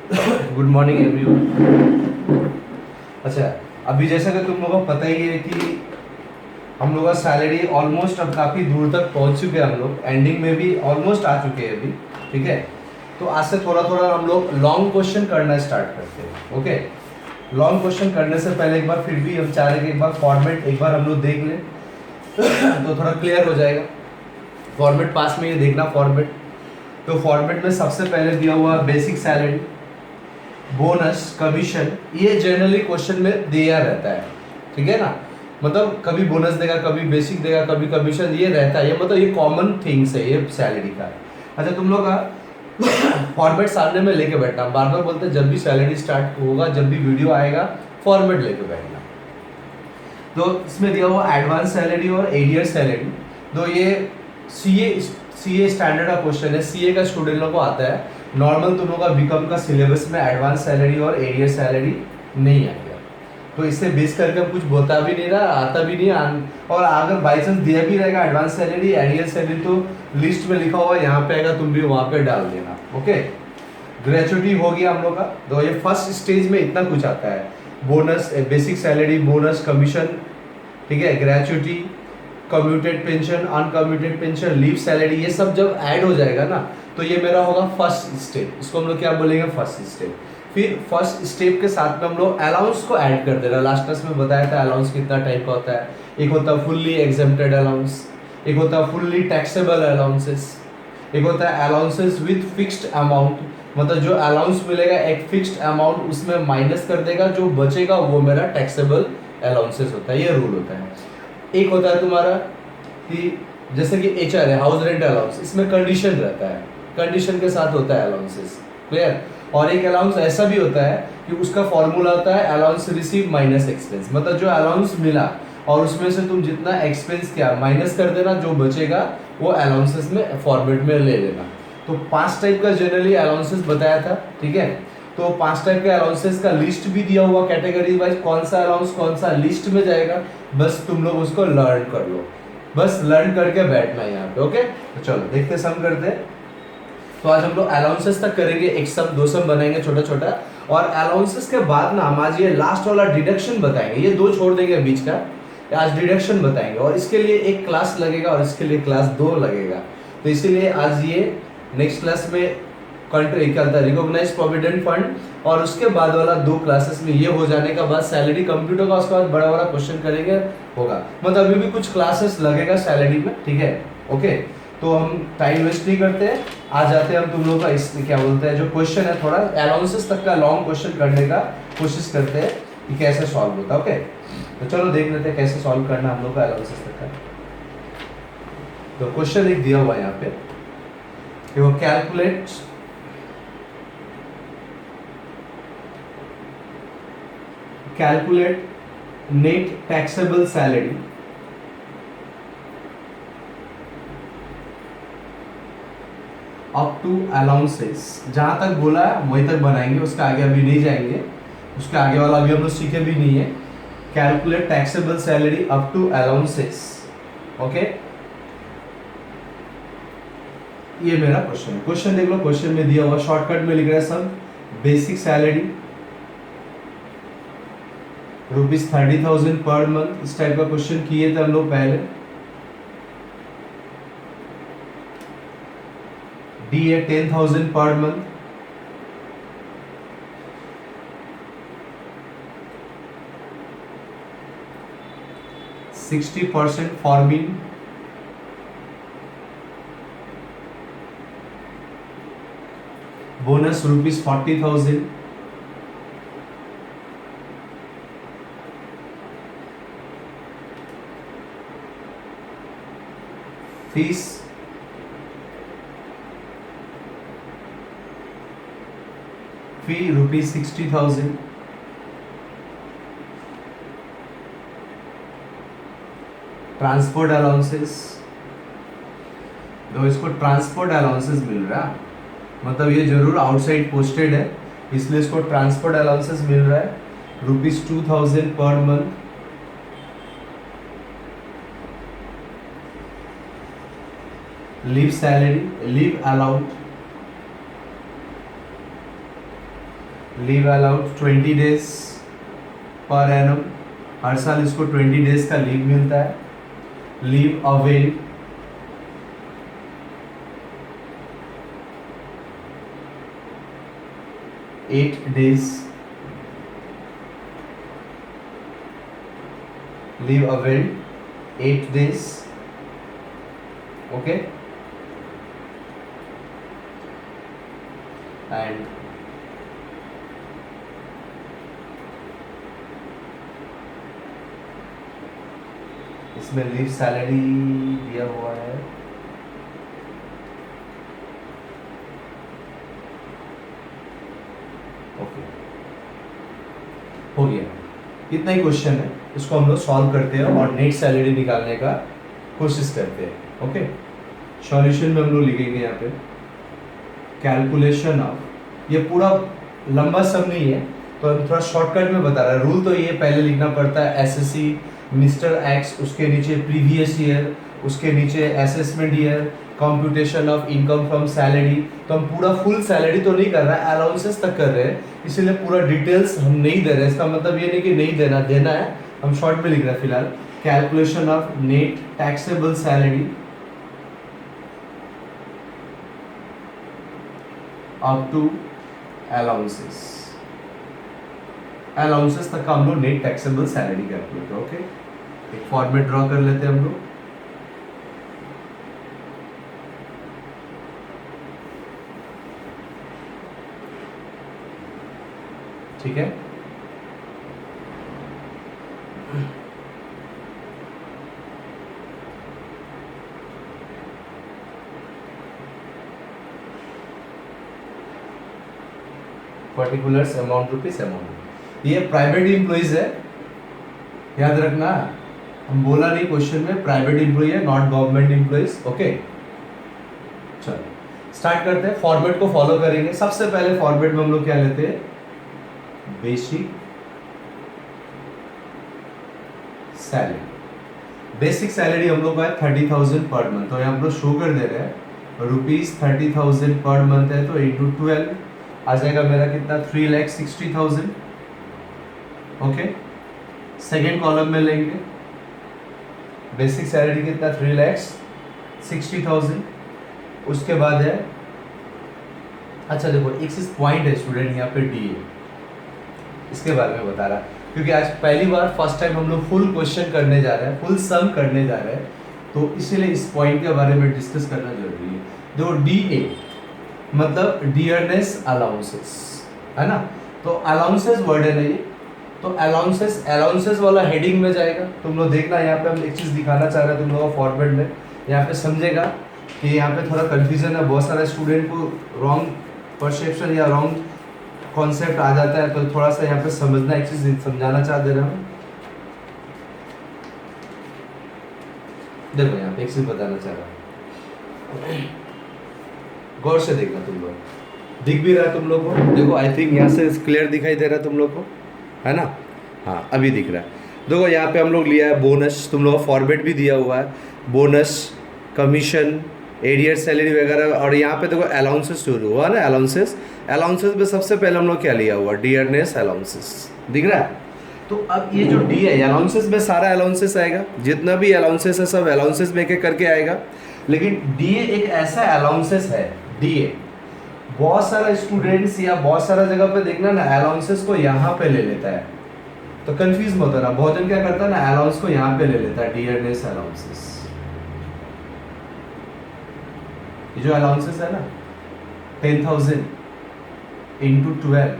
Good morning everyone. अच्छा, अभी जैसा कि तुम लोगों को पता ही है कि हम लोग का सैलरी ऑलमोस्ट अब काफ़ी दूर तक पहुंच चुके हैं। हम लोग एंडिंग में भी ऑलमोस्ट आ चुके हैं अभी। ठीक है, तो आज से थोड़ा थोड़ा हम लोग लॉन्ग क्वेश्चन करना स्टार्ट करते हैं। ओके, लॉन्ग क्वेश्चन करने से पहले एक बार फिर भी हम चाह रहे हैं कि एक बार फॉर्मेट एक बार हम लोग देख लें तो थोड़ा क्लियर हो जाएगा। फॉर्मेट पास में ये देखना फॉर्मेट। तो फॉर्मेट में सबसे पहले दिया हुआ बेसिक सैलरी, बोनस, कमीशन, ये जनरली क्वेश्चन में दिया रहता है। ठीक है ना, मतलब कभी बोनस देगा, कभी बेसिक देगा, कभी कमीशन, ये रहता है। ये मतलब ये कॉमन थिंग्स है ये सैलरी का। अच्छा, तुम लोग का फॉर्मेट सामने में लेके बैठना। बार बार बोलते हैं जब भी सैलरी स्टार्ट होगा, जब भी वीडियो आएगा, फॉर्मेट लेके बैठना। तो इसमें दिया हुआ एडवांस सैलरी और एरियर सैलरी, तो ये सीए स्टैंडर्ड का क्वेश्चन है। सीए का स्टूडेंट लोग को आता है। नॉर्मल तुम लोग का बीकॉम का सिलेबस में एडवांस सैलरी और एरियर सैलरी नहीं आएगा, तो इससे बेस करके हम कुछ बोलता भी नहीं रहा, आता भी नहीं और अगर बाई चांस दिया भी रहेगा एडवांस सैलरी एरियर सैलरी, तो लिस्ट में लिखा हुआ यहाँ पे आएगा, तुम भी वहाँ पे डाल देना। ओके, ग्रेचुटी हो गया हम लोग का। तो ये फर्स्ट स्टेज में इतना कुछ आता है, bonus, basic salary, bonus, commission, ठीक है, gratuity, commuted pension, uncommuted pension, leave salary, ये सब जब ऐड हो जाएगा ना, तो ये मेरा होगा फर्स्ट स्टेप। इसको हम लोग क्या बोलेंगे, फर्स्ट स्टेप। फिर फर्स्ट स्टेप के साथ में हम लोग अलाउंस को ऐड कर दे रहे हैं। लास्ट क्लास में बताया था अलाउंस कितना टाइप का होता है। एक होता है फुल्ली एग्जेम्प्टेड अलाउंस, एक होता है फुल्ली टैक्सेबल अलाउंसेस, एक होता है अलाउंसेस विथ फिक्स्ड अमाउंट, मतलब जो अलाउंस मिलेगा एक फिक्स्ड अमाउंट उसमें माइनस कर देगा, जो बचेगा वो मेरा टैक्सेबल अलाउंसेस होता है। ये रूल होता है। एक होता है तुम्हारा कि जैसे कि एचआर है, हाउस रेंट अलाउंस, इसमें कंडीशन रहता है, कंडीशन के साथ होता है अलाउंसेस। क्लियर। और एक अलाउंस ऐसा भी होता है कि उसका फॉर्मूला होता है अलाउंस रिसीव माइनस एक्सपेंस, मतलब जो अलाउंस मिला और उसमें से तुम जितना एक्सपेंस किया माइनस कर देना, जो बचेगा वो अलाउंसेस में फॉर्मेट में ले लेना। तो 5 टाइप का जनरली अलाउंसेस बताया था। ठीक है, तो 5 टाइप के अलाउंसेस का लिस्ट भी दिया हुआ कैटेगरी वाइज, कौन सा अलाउंस कौन सा लिस्ट में जाएगा, बस तुम लोग उसको लर्न कर लो, बस लर्न करके बैठना है यहाँ पे। ओके, तो चलो देखते सम करते हैं। तो आज हम लोग अलाउंसेस तक करेंगे, एक सम दो सम बनाएंगे छोटा छोटा, और अलाउंसेस के बाद ना हम आज ये लास्ट वाला डिडक्शन बताएंगे। ये दो छोड़ देंगे बीच का, आज डिडक्शन बताएंगे, और इसके लिए एक क्लास लगेगा और इसके लिए क्लास 2 लगेगा। तो इसीलिए आज ये नेक्स्ट क्लास में कंट्री क्या होता है, रिकॉग्नाइज प्रोविडेंट फंड, और उसके बाद वाला 2 क्लासेस में ये हो जाने का बाद सैलरी कंप्यूटर होगा, उसके बाद बड़ा बड़ा क्वेश्चन करेंगे होगा। मतलब अभी भी कुछ क्लासेस लगेगा सैलरी में। ठीक है, ओके, तो हम टाइम वेस्ट नहीं करते हैं, आ जाते हैं हम तुम लोग का इस क्या बोलते हैं जो क्वेश्चन है, थोड़ा अलाउंसेस तक का लॉन्ग क्वेश्चन करने का कोशिश करते हैं कि कैसे सॉल्व होता है। ओके, तो चलो देख लेते हैं कैसे सॉल्व करना हम लोग का अलाउंसेस तक का। तो क्वेश्चन एक दिया हुआ है यहाँ पे कि वो calculate net taxable salary up to allowances. जहां तक बोला है वहीं तक बनाएंगे, उसके आगे अभी नहीं जाएंगे, उसके आगे वाला अभी हम लोग सीखे भी नहीं है। Calculate taxable salary up to allowances. Okay, ये मेरा क्वेश्चन है। क्वेश्चन देख लो, क्वेश्चन में दिया हुआ शॉर्टकट में लिख रहा है सब। बेसिक सैलरी ₹30,000 पर मंथ, इस टाइप का क्वेश्चन किए थे हम लोग पहले। डी है 10,000 पर मंथ। %60 फॉर्मिंग, bonus ₹40,000, fees fee ₹60,000, transport allowances, तो इसको ट्रांसपोर्ट अलाउंसेस मिल रहा है, मतलब ये जरूर आउटसाइड पोस्टेड है, इसलिए इसको ट्रांसपोर्ट अलाउंसेस मिल रहा है ₹2,000 per month. Leave salary, leave allowed leave allowed 20 days per annum, हर साल इसको 20 डेज का लीव मिलता है. Leave avail 8 days. Leave availed 8 days. Okay. And इसमें लीव सैलरी दिया हुआ है. ओके, हो गया. इतना ही क्वेश्चन है, इसको हम लोग सॉल्व करते हैं और नेट सैलरी निकालने का कोशिश करते हैं. ओके, सॉल्यूशन में हम लोग लिखेंगे यहाँ पे कैलकुलेशन ऑफ, ये पूरा लंबा सब नहीं है तो हम थोड़ा शॉर्टकट में बता रहा है. रूल तो ये पहले लिखना पड़ता है एसएससी मिस्टर एक्स, उसके नीचे प्रीवियस ईयर, उसके नीचे assessment year, computation of income from salary. तो हम पूरा फुल सैलरी तो नहीं कर रहा है, अलाउंसेस तक कर रहे हैं, इसीलिए पूरा डिटेल्स हम नहीं दे रहे. इसका मतलब ये नहीं कि नहीं देना, देना है, हम शॉर्ट में लिख रहे हैं फिलहाल. Calculation of net taxable salary up to allowances. Allowances तक का हम लोग net taxable salary calculate. Okay, एक फॉर्मेट ड्रॉ कर लेते हैं हम लोग. ठीक है, पर्टिकुलर्स अमाउंट रुपीस अमाउंट. ये प्राइवेट एम्प्लॉइज है, याद रखना. हम बोला नहीं क्वेश्चन में प्राइवेट एम्प्लॉय है, नॉट गवर्नमेंट एम्प्लॉइज. ओके, चलो स्टार्ट करते हैं. फॉर्मेट को फॉलो करेंगे. सबसे पहले फॉर्मेट में हम लोग क्या लेते हैं, बेसिक सैलरी. बेसिक सैलरी हम लोग का है 30,000 पर मंथ. तो यहाँ पर शो कर दे रहे हैं ₹30,000 पर मंथ है, तो इंटू 12 आ जाएगा मेरा कितना, 3,60,000. ओके, सेकेंड कॉलम में लेंगे बेसिक सैलरी कितना, 3,60,000. उसके बाद है, अच्छा देखो एक चीज पॉइंट है स्टूडेंट यहाँ पे डीए, इसके बारे में बता रहा, क्योंकि आज पहली बार फर्स्ट टाइम हम लोग फुल क्वेश्चन करने जा रहे हैं, फुल सम करने जा रहे हैं, तो इसीलिए इस पॉइंट के बारे में डिस्कस करना जरूरी है. देखो डीए मतलब डियरनेस अलाउंसेस है ना. तो अलाउंसेस वर्ड है ना ये, तो अलाउंसेस वाला हेडिंग में जाएगा. तुम लोग देखना, यहाँ पे हम एक चीज़ दिखाना चाह रहे हैं तुम लोगों को फॉर्मेट में, यहाँ पे समझेगा कि यहाँ पे थोड़ा कंफ्यूजन है. बहुत सारे स्टूडेंट को रॉन्ग परसेप्शन या रॉन्ग कॉन्सेप्ट आ जाता है, तो थोड़ा सा यहाँ पे समझना, एक चीज़ समझाना चाह दे रहा हूँ. देखो यहाँ पे एक चीज़ बताना चाह रहा हूँ, गौर से देखना. तुम लोग दिख भी रहा है तुम लोग को, देखो आई थिंक यहाँ से क्लियर दिखाई दे रहा है तुम लोग को, है ना. हाँ अभी दिख रहा है. देखो यहाँ पे हम लोग लिया है बोनस, तुम लोग का फॉर्मेट भी दिया हुआ है, बोनस, कमीशन, एरियर सैलरी वगैरह. और यहाँ पे देखो अलाउंसेस शुरू हुआ ना, अलाउंसेस में सबसे पहले हम लोग क्या लिया हुआ, डियरनेस अलाउंसेस. दिख रहा है. तो अब ये जो डी है, अलाउंसेस में सारा अलाउंसेस आएगा, जितना भी अलाउंसेस है सब अलाउंसेस में एक करके आएगा. लेकिन डीए एक ऐसा अलाउंसेस है, डीए बहुत सारा स्टूडेंट्स या बहुत सारा जगह पे देखना ना, अलाउंसेस को यहाँ पे ले लेता है, तो कंफ्यूज मत होना. बहुत जन क्या करता है ना, अलाउंस को यहाँ पे ले लेता है, डियरनेस अलाउंसेस. ये जो अलाउंसेस है ना, 10,000 इंटू 12,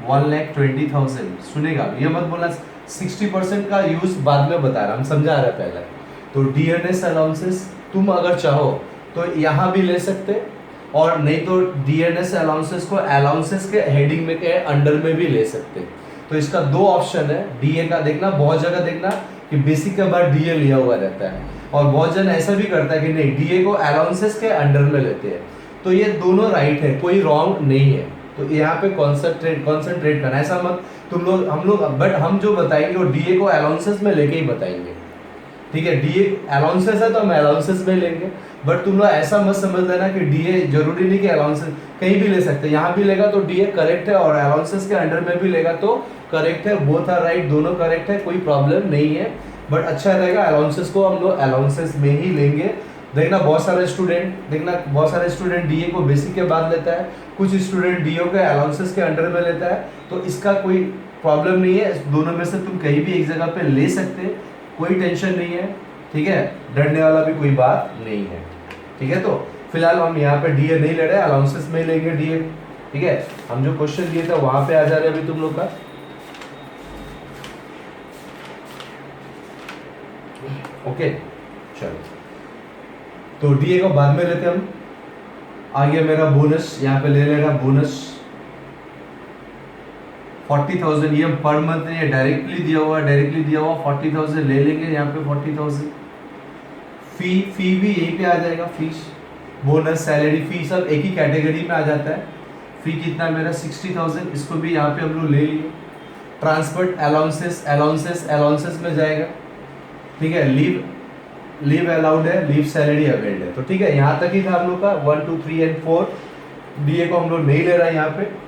1,20,000. सुनेगा, ये मत बोलना 60% का यूज बाद में बता रहा, हम समझा रहे पहले. तो डियरनेस अलाउंसेस तुम अगर चाहो तो यहाँ भी ले सकते, और नहीं तो डियरनेस अलाउंसेस को अलाउंसेस के हेडिंग में के अंडर में भी ले सकते. तो इसका दो ऑप्शन है. डीए का देखना, बहुत जगह देखना कि बेसिक के बाद डीए लिया हुआ रहता है, और बहुत जन ऐसा भी करता है कि नहीं, डीए को अलाउंसेस के अंडर में लेते हैं. तो ये दोनों राइट है, कोई रॉन्ग नहीं है. तो यहाँ पे कॉन्सेंट्रेट करना, ऐसा मत तुम लोग, हम लोग, बट हम जो बताएंगे वो डीए को अलाउंसेस में लेके ही बताएंगे. ठीक है, डीए अलाउंसेस है तो हम अलाउंसेस में लेंगे, बट तुम लोग ऐसा मत समझ लेना कि डीए जरूरी नहीं कि अलाउंसेस कहीं भी ले सकते हैं, यहाँ भी लेगा तो डीए करेक्ट है और अलाउंसेस के अंडर में भी लेगा तो करेक्ट है, बोथ आर राइट, दोनों करेक्ट है, कोई प्रॉब्लम नहीं है। बट अच्छा रहेगा अलाउंसेस को हम लोग अलाउंसेस में ही लेंगे। बहुत सारे स्टूडेंट डीए को बेसिक के बाद लेता है, कुछ स्टूडेंट डीओ के अलाउंसेस के अंडर में लेता है, तो इसका कोई प्रॉब्लम नहीं है, दोनों में से तुम कहीं भी एक जगह पे ले सकते, कोई टेंशन नहीं है, ठीक है, डरने वाला भी कोई बात नहीं है, ठीक है। तो फिलहाल हम यहाँ पे डीए नहीं ले रहे, अलाउंसेस में लेंगे डीए, ठीक है। हम जो क्वेश्चन दिए थे वहां पे आ जा रहे अभी तुम लोग का, ओके चलो। तो डीए को बाद में लेते हम। आगे मेरा बोनस यहाँ पे ले लेना, बोनस 40,000, ये पर मंथ ये डायरेक्टली दिया हुआ 40,000 ले लेंगे यहाँ पे 40,000। फी भी यहीं पे आ जाएगा, फीस बोनस सैलरी फी सब एक ही कैटेगरी में आ जाता है। फी कितना मेरा 60,000, इसको भी यहाँ पे हम लोग ले लिए। ट्रांसपोर्ट अलाउंसेस में जाएगा, ठीक है। लीव अलाउड है, लीव सैलरी अवेल्ड है, तो ठीक है, यहाँ तक ही था हम लोग का 1 2 3 एंड 4। डीए को हम लोग नहीं ले रहा है यहाँ पे।